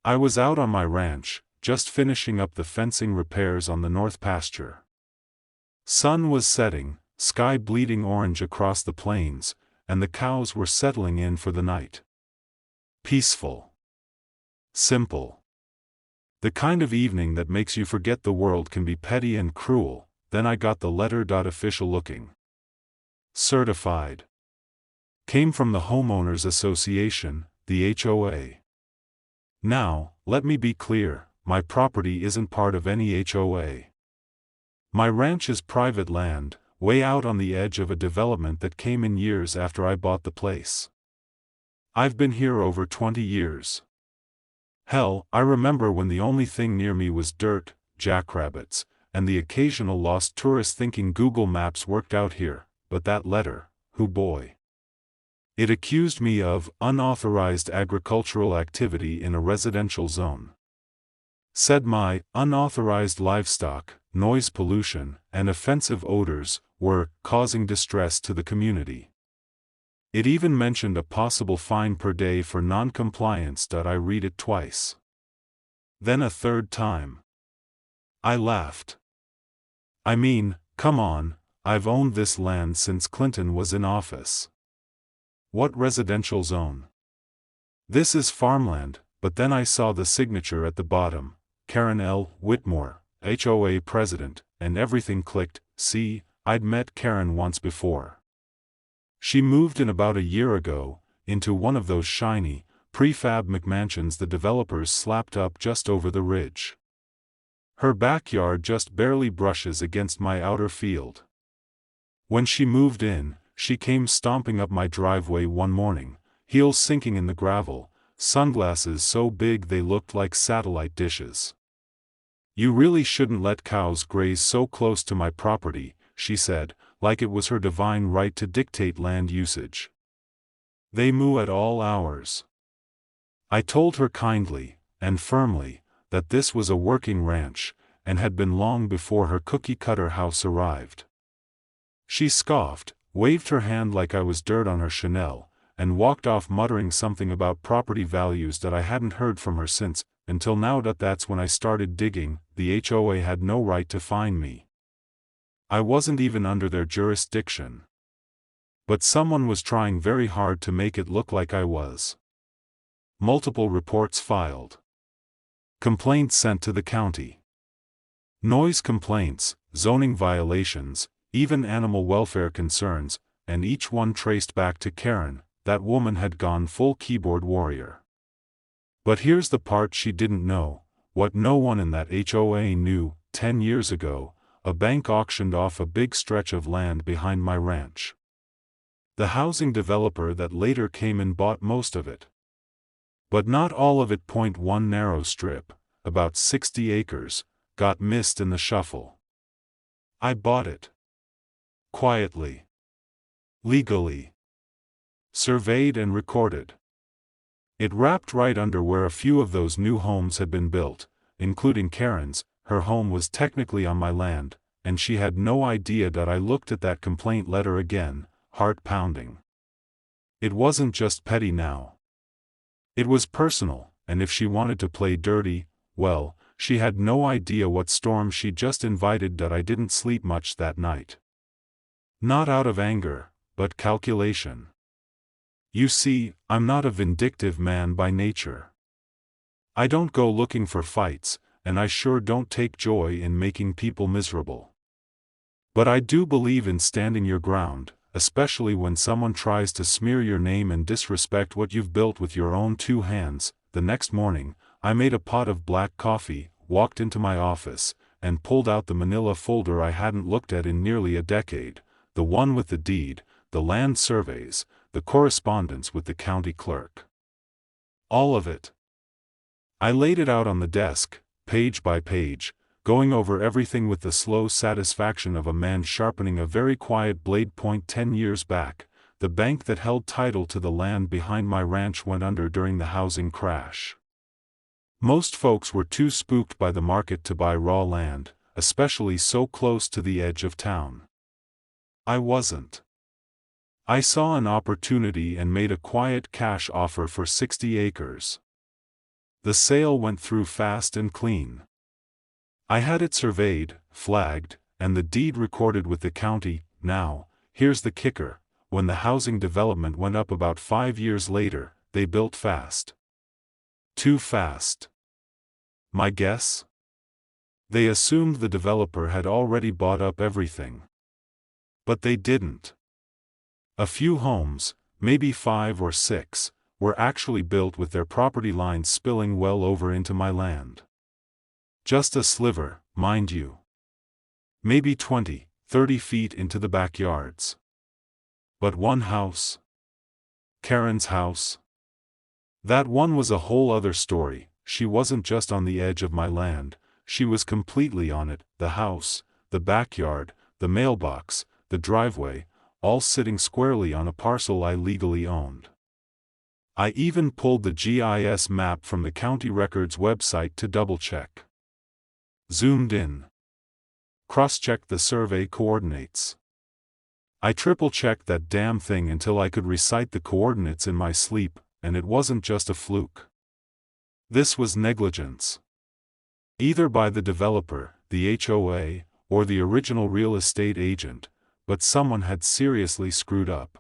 I was out on my ranch, just finishing up the fencing repairs on the north pasture. Sun was setting, sky bleeding orange across the plains, and the cows were settling in for the night. Peaceful. Simple. The kind of evening that makes you forget the world can be petty and cruel. Then I got the letter. Official looking. Certified. Came from the Homeowners Association, the HOA. Now, let me be clear, my property isn't part of any HOA. My ranch is private land, way out on the edge of a development that came in years after I bought the place. I've been here over 20 years. Hell, I remember when the only thing near me was dirt, jackrabbits, and the occasional lost tourist thinking Google Maps worked out here, but that letter, hoo boy. It accused me of unauthorized agricultural activity in a residential zone. Said my unauthorized livestock, noise pollution, and offensive odors were causing distress to the community. It even mentioned a possible fine per day for non-compliance. I read it twice. Then a third time. I laughed. I mean, come on, I've owned this land since Clinton was in office. What residential zone? This is farmland, but then I saw the signature at the bottom, Karen L. Whitmore, HOA president, and everything clicked. See, I'd met Karen once before. She moved in about a year ago, into one of those shiny, prefab McMansions the developers slapped up just over the ridge. Her backyard just barely brushes against my outer field. When she moved in, she came stomping up my driveway one morning, heels sinking in the gravel, sunglasses so big they looked like satellite dishes. "You really shouldn't let cows graze so close to my property," she said, like it was her divine right to dictate land usage. "They moo at all hours." I told her kindly, and firmly, that this was a working ranch, and had been long before her cookie-cutter house arrived. She scoffed, waved her hand like I was dirt on her Chanel, and walked off muttering something about property values that I hadn't heard from her since, until now. That's when I started digging. The HOA had no right to fine me. I wasn't even under their jurisdiction. But someone was trying very hard to make it look like I was. Multiple reports filed. Complaints sent to the county. Noise complaints, zoning violations, even animal welfare concerns, and each one traced back to Karen. That woman had gone full keyboard warrior. But here's the part she didn't know, what no one in that HOA knew. 10 years ago, a bank auctioned off a big stretch of land behind my ranch. The housing developer that later came in bought most of it. But not all of it. One narrow strip, about 60 acres, got missed in the shuffle. I bought it. Quietly. Legally. Surveyed and recorded. It wrapped right under where a few of those new homes had been built, including Karen's. Her home was technically on my land, and she had no idea that I looked at that complaint letter again, heart pounding. It wasn't just petty now. It was personal, and if she wanted to play dirty, well, she had no idea what storm she just invited. I didn't sleep much that night. Not out of anger, but calculation. You see, I'm not a vindictive man by nature. I don't go looking for fights, and I sure don't take joy in making people miserable. But I do believe in standing your ground, especially when someone tries to smear your name and disrespect what you've built with your own two hands. The next morning, I made a pot of black coffee, walked into my office, and pulled out the manila folder I hadn't looked at in nearly a decade, the one with the deed, the land surveys, the correspondence with the county clerk. All of it. I laid it out on the desk, page by page, going over everything with the slow satisfaction of a man sharpening a very quiet blade. 10 years back, the bank that held title to the land behind my ranch went under during the housing crash. Most folks were too spooked by the market to buy raw land, especially so close to the edge of town. I wasn't. I saw an opportunity and made a quiet cash offer for 60 acres. The sale went through fast and clean. I had it surveyed, flagged, and the deed recorded with the county. Now, here's the kicker: when the housing development went up about 5 years later, they built fast. Too fast. My guess? They assumed the developer had already bought up everything. But they didn't. A few homes, maybe 5 or 6, were actually built with their property lines spilling well over into my land. Just a sliver, mind you. Maybe 20, 30 feet into the backyards. But one house. Karen's house. That one was a whole other story. She wasn't just on the edge of my land, she was completely on it: the house, the backyard, the mailbox, the driveway, all sitting squarely on a parcel I legally owned. I even pulled the GIS map from the county records website to double-check. Zoomed in. Cross-checked the survey coordinates. I triple-checked that damn thing until I could recite the coordinates in my sleep, and it wasn't just a fluke. This was negligence. Either by the developer, the HOA, or the original real estate agent, but someone had seriously screwed up.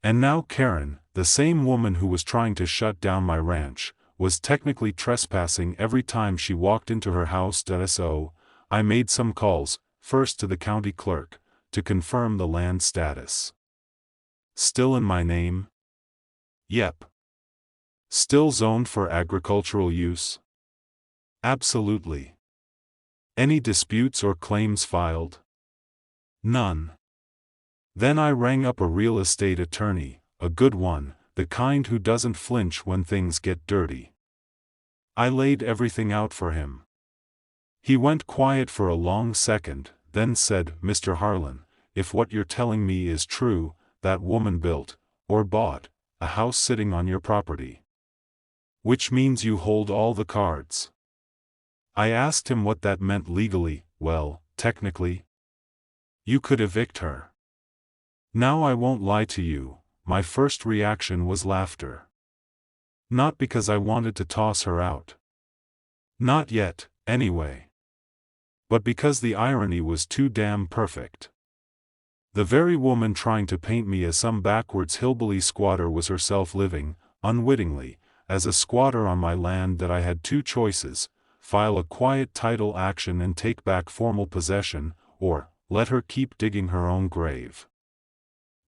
And now Karen, the same woman who was trying to shut down my ranch, was technically trespassing every time she walked into her house. So, I made some calls, first to the county clerk, to confirm the land status. Still in my name? Yep. Still zoned for agricultural use? Absolutely. Any disputes or claims filed? None. Then I rang up a real estate attorney, a good one, the kind who doesn't flinch when things get dirty. I laid everything out for him. He went quiet for a long second, then said, "Mr. Harlan, if what you're telling me is true, that woman built, or bought, a house sitting on your property. Which means you hold all the cards." I asked him what that meant legally. "Well, technically, you could evict her." Now I won't lie to you, my first reaction was laughter. Not because I wanted to toss her out. Not yet, anyway. But because the irony was too damn perfect. The very woman trying to paint me as some backwards hillbilly squatter was herself living, unwittingly, as a squatter on my land that I had two choices: file a quiet title action and take back formal possession, or let her keep digging her own grave.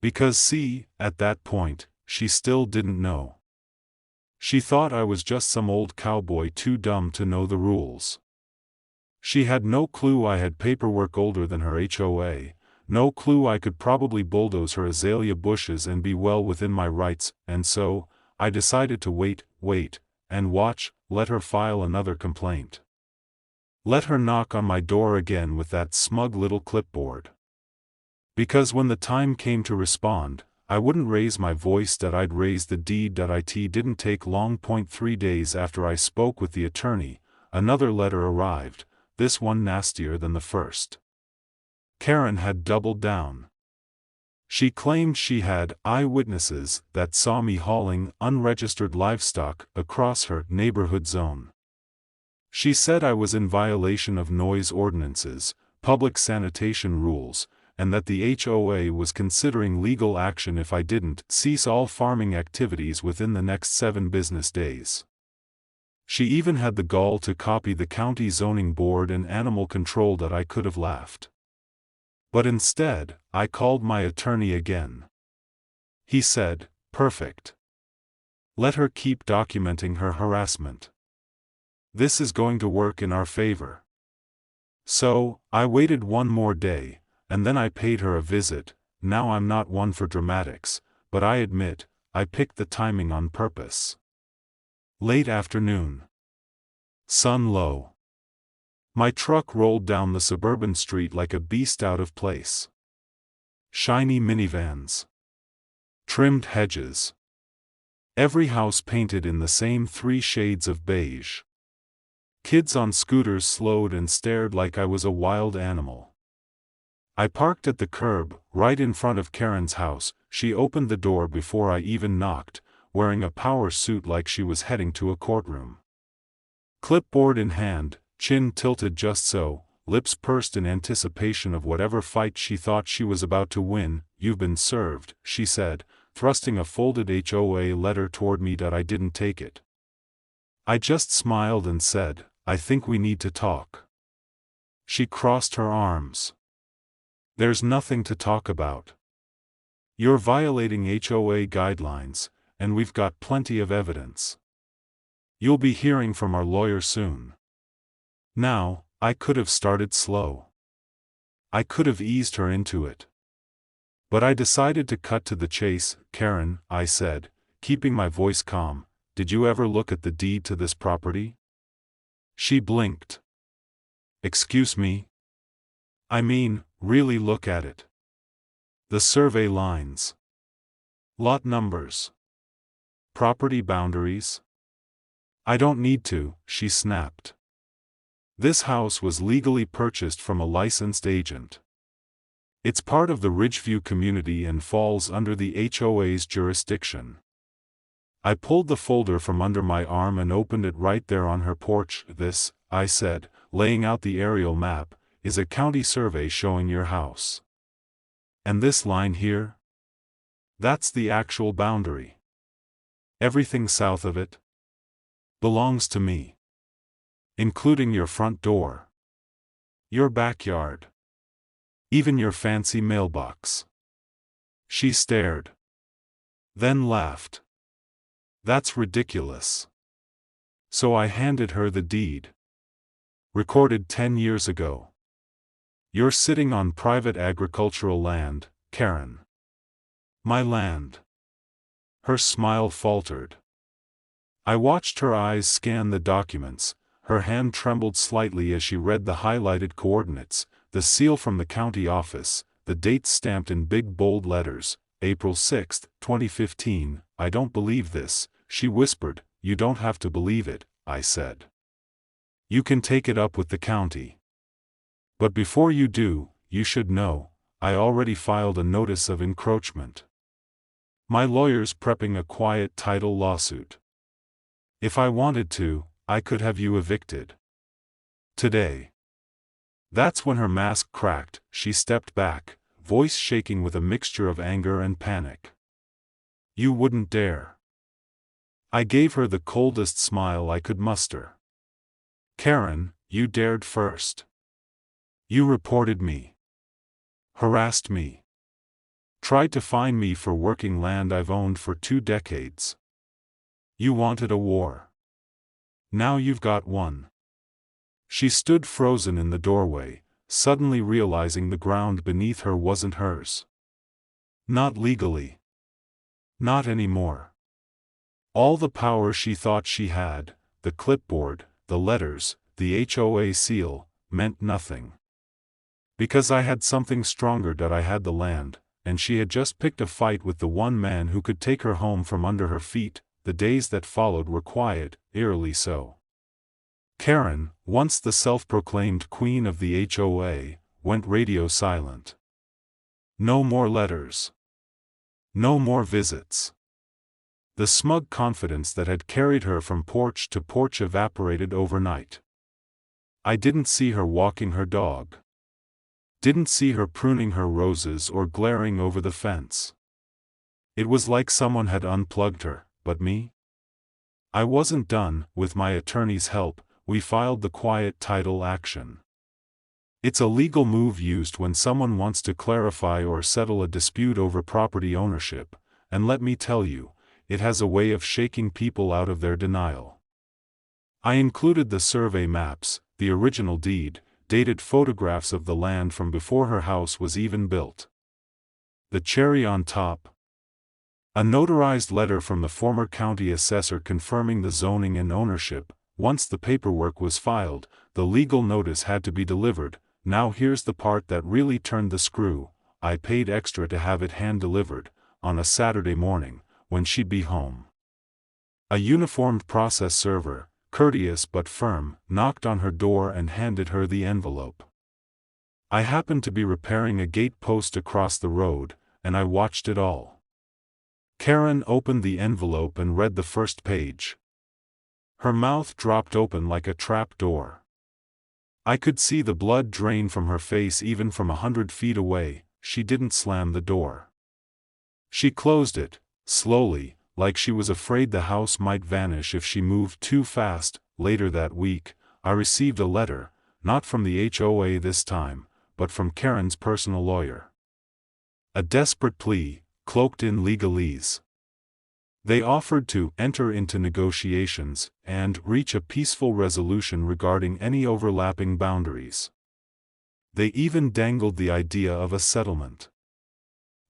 Because see, at that point, she still didn't know. She thought I was just some old cowboy too dumb to know the rules. She had no clue I had paperwork older than her HOA, no clue I could probably bulldoze her azalea bushes and be well within my rights, and so, I decided to wait, and watch, let her file another complaint. Let her knock on my door again with that smug little clipboard. Because when the time came to respond, I wouldn't raise my voice that I'd raised the deed. It didn't take long. 3 days after I spoke with the attorney, another letter arrived, this one nastier than the first. Karen had doubled down. She claimed she had eyewitnesses that saw me hauling unregistered livestock across her neighborhood zone. She said I was in violation of noise ordinances, public sanitation rules, and that the HOA was considering legal action if I didn't cease all farming activities within the next 7 business days. She even had the gall to copy the county zoning board and animal control. I could have laughed. But instead, I called my attorney again. He said, "Perfect. Let her keep documenting her harassment. This is going to work in our favor." So, I waited one more day, and then I paid her a visit. Now I'm not one for dramatics, but I admit, I picked the timing on purpose. Late afternoon. Sun low. My truck rolled down the suburban street like a beast out of place. Shiny minivans. Trimmed hedges. Every house painted in the same 3 shades of beige. Kids on scooters slowed and stared like I was a wild animal. I parked at the curb, right in front of Karen's house. She opened the door before I even knocked, wearing a power suit like she was heading to a courtroom. Clipboard in hand, chin tilted just so, lips pursed in anticipation of whatever fight she thought she was about to win. "You've been served," she said, thrusting a folded HOA letter toward me. I didn't take it. I just smiled and said, "I think we need to talk." She crossed her arms. "There's nothing to talk about. You're violating HOA guidelines, and we've got plenty of evidence. You'll be hearing from our lawyer soon." Now, I could have started slow. I could have eased her into it. But I decided to cut to the chase. "Karen," I said, keeping my voice calm, "did you ever look at the deed to this property?" She blinked. "Excuse me?" "I mean, really look at it. The survey lines. Lot numbers. Property boundaries." "I don't need to," she snapped. "This house was legally purchased from a licensed agent. It's part of the Ridgeview community and falls under the HOA's jurisdiction." I pulled the folder from under my arm and opened it right there on her porch. "This," I said, laying out the aerial map, "is a county survey showing your house. And this line here? That's the actual boundary. Everything south of it belongs to me. Including your front door. Your backyard. Even your fancy mailbox." She stared. Then laughed. "That's ridiculous." So I handed her the deed. "Recorded 10 years ago. You're sitting on private agricultural land, Karen." "My land." Her smile faltered. I watched her eyes scan the documents. Her hand trembled slightly as she read the highlighted coordinates, the seal from the county office, the dates stamped in big bold letters, April 6, 2015. "I don't believe this," she whispered. "You don't have to believe it," I said. "You can take it up with the county. But before you do, you should know, I already filed a notice of encroachment. My lawyer's prepping a quiet title lawsuit. If I wanted to, I could have you evicted. Today." That's when her mask cracked. She stepped back, voice shaking with a mixture of anger and panic. "You wouldn't dare." I gave her the coldest smile I could muster. "Karen, you dared first. You reported me. Harassed me. Tried to fine me for working land I've owned for 2 decades. You wanted a war. Now you've got one." She stood frozen in the doorway, suddenly realizing the ground beneath her wasn't hers. Not legally. Not anymore. All the power she thought she had, the clipboard, the letters, the HOA seal, meant nothing. Because I had something stronger. I had the land, and she had just picked a fight with the one man who could take her home from under her feet. The days that followed were quiet, eerily so. Karen, once the self-proclaimed queen of the HOA, went radio silent. No more letters. No more visits. The smug confidence that had carried her from porch to porch evaporated overnight. I didn't see her walking her dog. Didn't see her pruning her roses or glaring over the fence. It was like someone had unplugged her. But me? I wasn't done. With my attorney's help, we filed the quiet title action. It's a legal move used when someone wants to clarify or settle a dispute over property ownership, and let me tell you, it has a way of shaking people out of their denial. I included the survey maps, the original deed, dated photographs of the land from before her house was even built. The cherry on top? A notarized letter from the former county assessor confirming the zoning and ownership. Once the paperwork was filed, the legal notice had to be delivered. Now here's the part that really turned the screw. I paid extra to have it hand-delivered, on a Saturday morning, when she'd be home. A uniformed process server, courteous but firm, knocked on her door and handed her the envelope. I happened to be repairing a gate post across the road, and I watched it all. Karen opened the envelope and read the first page. Her mouth dropped open like a trap door. I could see the blood drain from her face even from 100 feet away. She didn't slam the door. She closed it, slowly, like she was afraid the house might vanish if she moved too fast. Later that week, I received a letter, not from the HOA this time, but from Karen's personal lawyer. A desperate plea, cloaked in legalese. They offered to enter into negotiations and reach a peaceful resolution regarding any overlapping boundaries. They even dangled the idea of a settlement.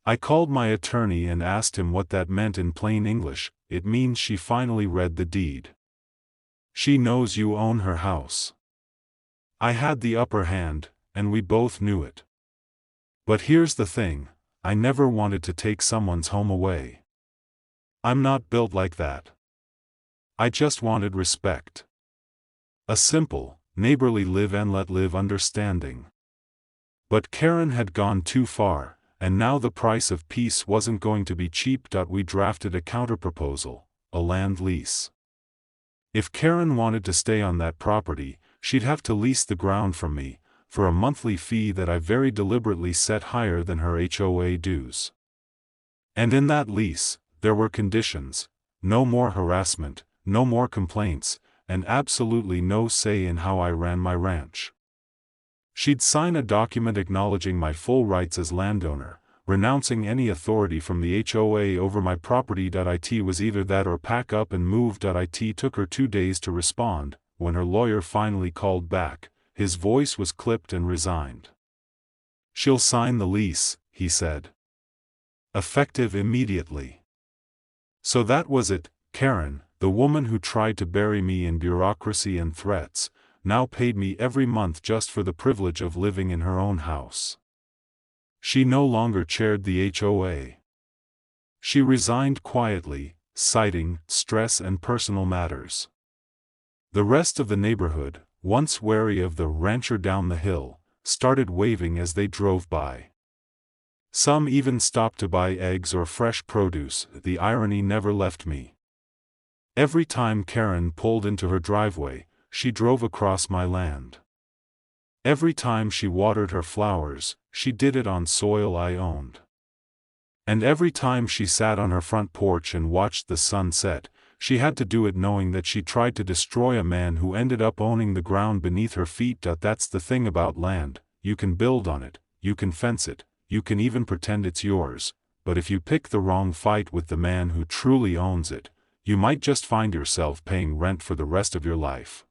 I called my attorney and asked him what that meant in plain English. It means she finally read the deed. She knows you own her house. I had the upper hand, and we both knew it. But here's the thing, I never wanted to take someone's home away. I'm not built like that. I just wanted respect. A simple, neighborly live and let live understanding. But Karen had gone too far, and now the price of peace wasn't going to be cheap. We drafted a counterproposal, a land lease. If Karen wanted to stay on that property, she'd have to lease the ground from me, for a monthly fee that I very deliberately set higher than her HOA dues. And in that lease, there were conditions: no more harassment, no more complaints, and absolutely no say in how I ran my ranch. She'd sign a document acknowledging my full rights as landowner, renouncing any authority from the HOA over my property. It was either that or pack up and move. It took her 2 days to respond. When her lawyer finally called back, his voice was clipped and resigned. "She'll sign the lease," he said. "Effective immediately." So that was it. Karen, the woman who tried to bury me in bureaucracy and threats, now paid me every month just for the privilege of living in her own house. She no longer chaired the HOA. She resigned quietly, citing stress and personal matters. The rest of the neighborhood, once wary of the rancher down the hill, started waving as they drove by. Some even stopped to buy eggs or fresh produce. The irony never left me. Every time Karen pulled into her driveway, she drove across my land. Every time she watered her flowers, she did it on soil I owned. And every time she sat on her front porch and watched the sun set, she had to do it knowing that she tried to destroy a man who ended up owning the ground beneath her feet. That's the thing about land: you can build on it, you can fence it, you can even pretend it's yours, but if you pick the wrong fight with the man who truly owns it, you might just find yourself paying rent for the rest of your life.